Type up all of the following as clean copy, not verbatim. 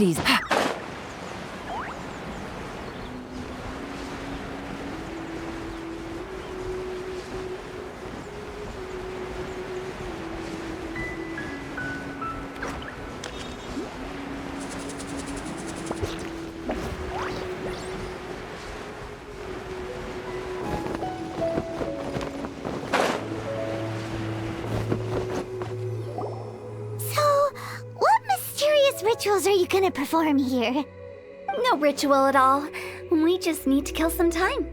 it easy. Rituals are you gonna perform here? No ritual at all. We just need to kill some time.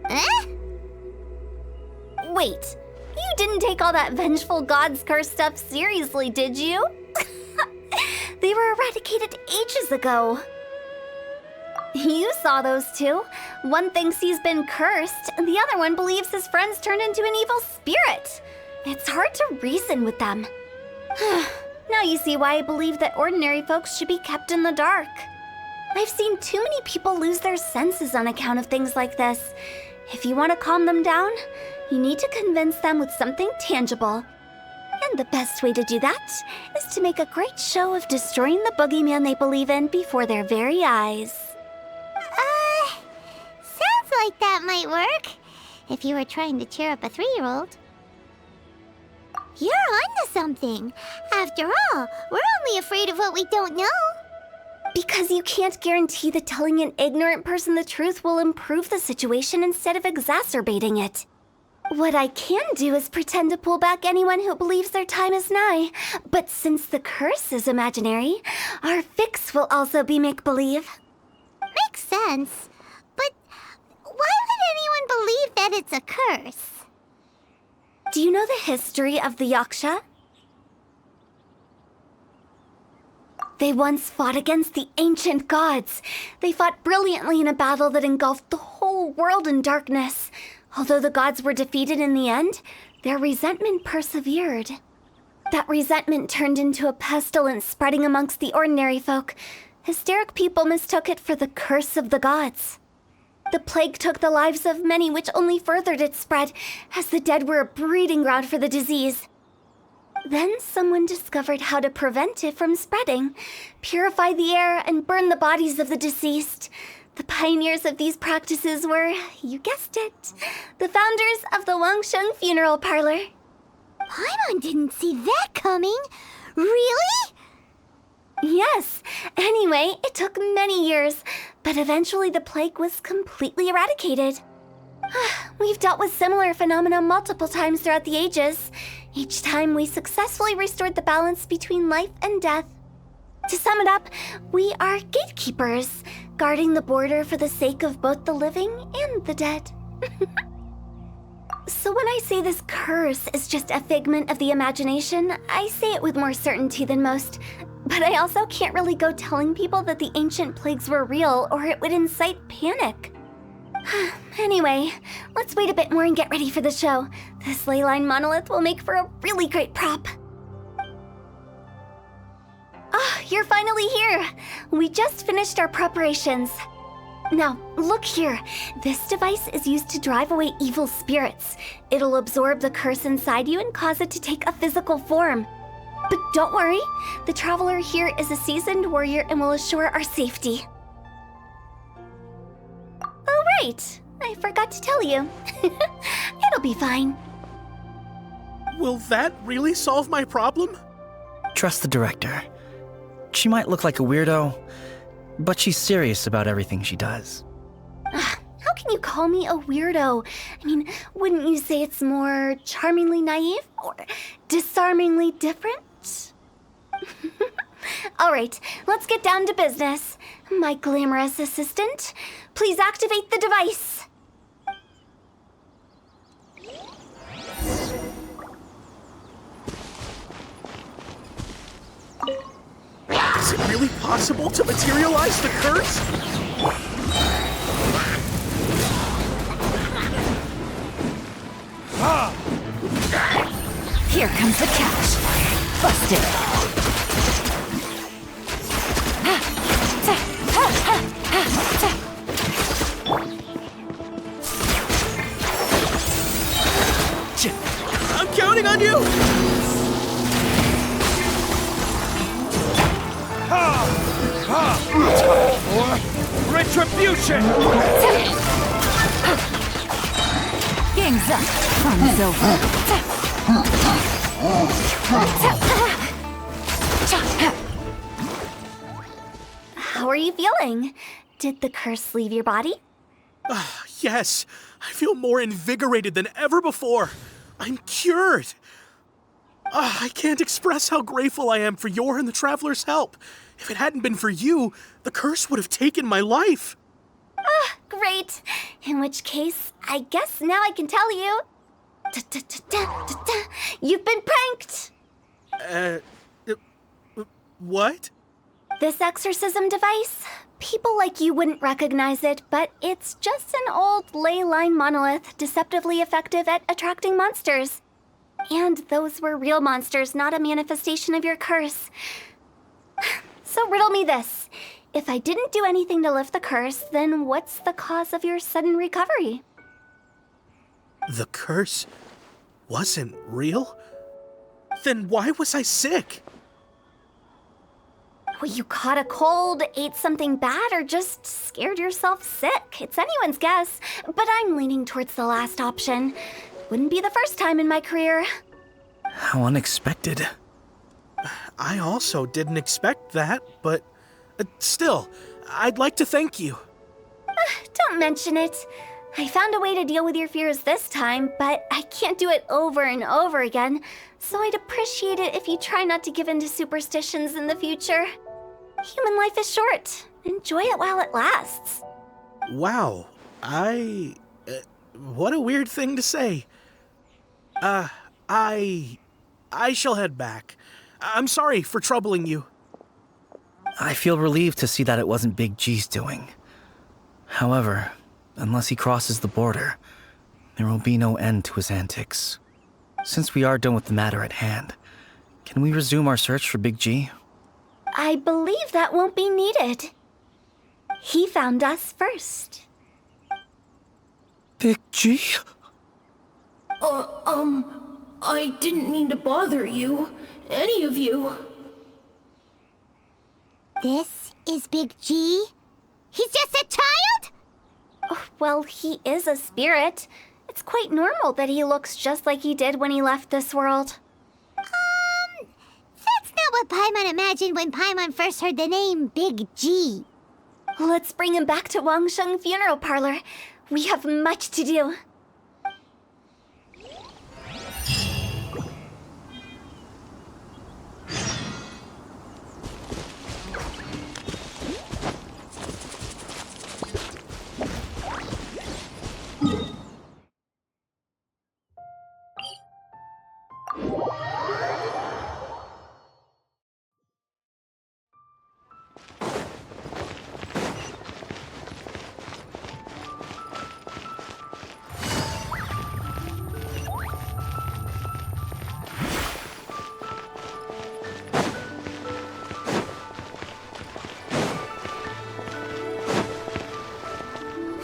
Eh? Wait, you didn't take all that vengeful god's curse stuff seriously, did you? They were eradicated ages ago. You saw those two. One thinks he's been cursed, and the other one believes his friends turned into an evil spirit. It's hard to reason with them. Now you see why I believe that ordinary folks should be kept in the dark. I've seen too many people lose their senses on account of things like this. If you want to calm them down, you need to convince them with something tangible. And the best way to do that is to make a great show of destroying the boogeyman they believe in before their very eyes. Sounds like that might work. If you were trying to cheer up a 3-year-old. You're onto something. After all, we're only afraid of what we don't know. Because you can't guarantee that telling an ignorant person the truth will improve the situation instead of exacerbating it. What I can do is pretend to pull back anyone who believes their time is nigh. But since the curse is imaginary, our fix will also be make-believe. Makes sense. But why would anyone believe that it's a curse? Do you know the history of the Yaksha? They once fought against the ancient gods. They fought brilliantly in a battle that engulfed the whole world in darkness. Although the gods were defeated in the end, their resentment persevered. That resentment turned into a pestilence spreading amongst the ordinary folk. Hysteric people mistook it for the curse of the gods. The plague took the lives of many, which only furthered its spread, as the dead were a breeding ground for the disease. Then someone discovered how to prevent it from spreading, purify the air, and burn the bodies of the deceased. The pioneers of these practices were, you guessed it, the founders of the Wangsheng Funeral Parlor. Paimon didn't see that coming. Really? Yes. Anyway, it took many years, but eventually the plague was completely eradicated. We've dealt with similar phenomena multiple times throughout the ages. Each time we successfully restored the balance between life and death. To sum it up, we are gatekeepers, guarding the border for the sake of both the living and the dead. So when I say this curse is just a figment of the imagination, I say it with more certainty than most. But I also can't really go telling people that the ancient plagues were real, or it would incite panic. Anyway, let's wait a bit more and get ready for the show. This leyline monolith will make for a really great prop. You're finally here! We just finished our preparations. Now, look here. This device is used to drive away evil spirits. It'll absorb the curse inside you and cause it to take a physical form. But don't worry, the traveler here is a seasoned warrior and will assure our safety. Oh, right. I forgot to tell you. It'll be fine. Will that really solve my problem? Trust the director. She might look like a weirdo, but she's serious about everything she does. How can you call me a weirdo? I mean, wouldn't you say it's more charmingly naive or disarmingly different? All right, let's get down to business. My glamorous assistant, please activate the device. Is it really possible to materialize the curse? Here comes the catch. Busted. I'm counting on you! Retribution! Game's up. Fun's over. How are you feeling? Did the curse leave your body? Yes, I feel more invigorated than ever before. I'm cured. I can't express how grateful I am for your and the Traveler's help. If it hadn't been for you, the curse would have taken my life. Great. In which case, I guess now I can tell you. You've been pranked! What? This exorcism device? People like you wouldn't recognize it, but it's just an old ley line monolith deceptively effective at attracting monsters. And those were real monsters, not a manifestation of your curse. So riddle me this. If I didn't do anything to lift the curse, then what's the cause of your sudden recovery? The curse wasn't real? Then why was I sick? Well, you caught a cold, ate something bad, or just scared yourself sick. It's anyone's guess, but I'm leaning towards the last option. Wouldn't be the first time in my career. How unexpected. I also didn't expect that, but still, I'd like to thank you. Don't mention it. I found a way to deal with your fears this time, but I can't do it over and over again, so I'd appreciate it if you try not to give in to superstitions in the future. Human life is short. Enjoy it while it lasts. Wow, what a weird thing to say. I shall head back. I'm sorry for troubling you. I feel relieved to see that it wasn't Big G's doing. However, unless he crosses the border, there will be no end to his antics. Since we are done with the matter at hand, can we resume our search for Big G? I believe that won't be needed. He found us first. Big G? I didn't mean to bother you. Any of you. This is Big G? He's just a child? Oh, well, he is a spirit. It's quite normal that he looks just like he did when he left this world. That's not what Paimon imagined when Paimon first heard the name Big G. Let's bring him back to Wangsheng Funeral Parlor. We have much to do.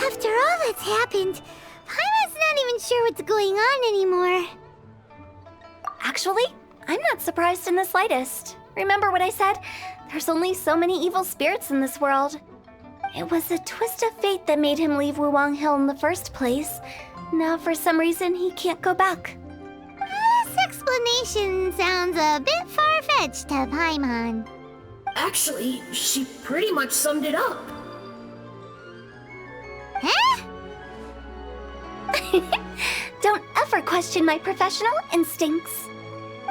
After all that's happened, Paimon's not even sure what's going on anymore. Actually, I'm not surprised in the slightest. Remember what I said? There's only so many evil spirits in this world. It was a twist of fate that made him leave Wuwang Hill in the first place. Now, for some reason, he can't go back. This explanation sounds a bit far-fetched to Paimon. Actually, she pretty much summed it up. Huh? Don't ever question my professional instincts.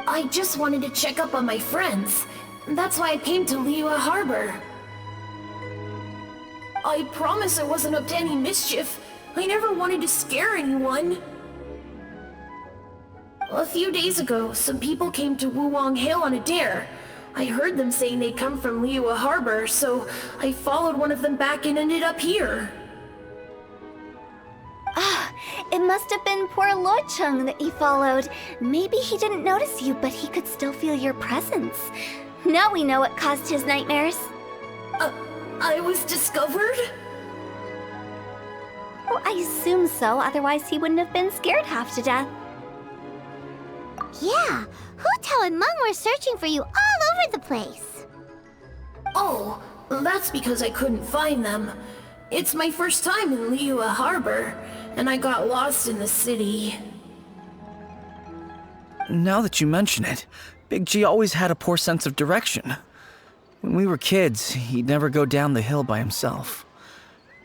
I just wanted to check up on my friends. That's why I came to Liyue Harbor. I promise I wasn't up to any mischief. I never wanted to scare anyone. A few days ago, some people came to Wuwang Hill on a dare. I heard them saying they'd come from Liyue Harbor, so I followed one of them back and ended up here. It must have been poor Luocheng that you followed. Maybe he didn't notice you, but he could still feel your presence. Now we know what caused his nightmares. I was discovered? Well, I assume so, otherwise he wouldn't have been scared half to death. Yeah, Hu Tao and Meng were searching for you all over the place. Oh, That's because I couldn't find them. It's my first time in Liyue Harbor, and I got lost in the city. Now that you mention it, Big G always had a poor sense of direction. When we were kids, he'd never go down the hill by himself.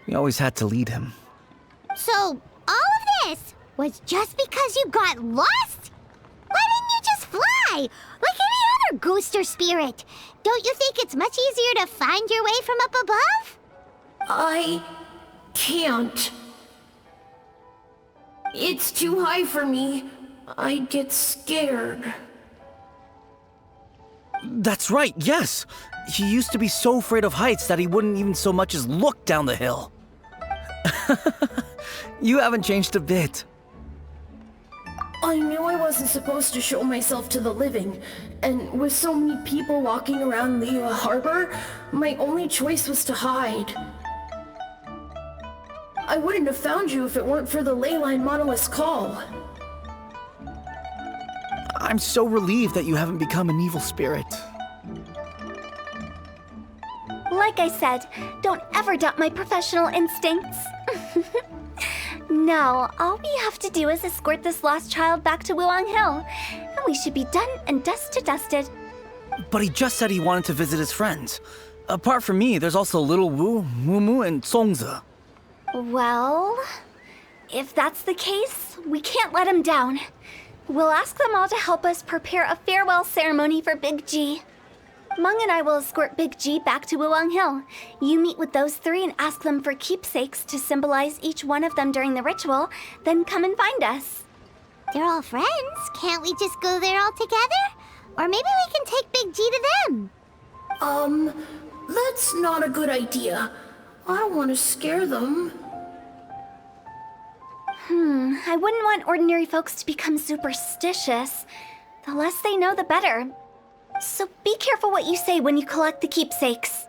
We always had to lead him. So, all of this was just because you got lost? Why didn't you just fly? Like any other ghost or spirit? Don't you think it's much easier to find your way from up above? I can't. It's too high for me. I'd get scared. That's right, yes! He used to be so afraid of heights that he wouldn't even so much as look down the hill. You haven't changed a bit. I knew I wasn't supposed to show myself to the living, and with so many people walking around Liyue Harbor, my only choice was to hide. I wouldn't have found you if it weren't for the Leyline Monolith's call. I'm so relieved that you haven't become an evil spirit. Like I said, don't ever doubt my professional instincts. Now, all we have to do is escort this lost child back to Wuang Hill, and we should be done and dusted. But he just said he wanted to visit his friends. Apart from me, there's also Little Wu, Mumu, and Songzi. Well, if that's the case, we can't let him down. We'll ask them all to help us prepare a farewell ceremony for Big G. Meng and I will escort Big G back to Wuang Hill. You meet with those three and ask them for keepsakes to symbolize each one of them during the ritual, then come and find us. They're all friends. Can't we just go there all together? Or maybe we can take Big G to them. That's not a good idea. I don't want to scare them. I wouldn't want ordinary folks to become superstitious. The less they know, the better. So be careful what you say when you collect the keepsakes.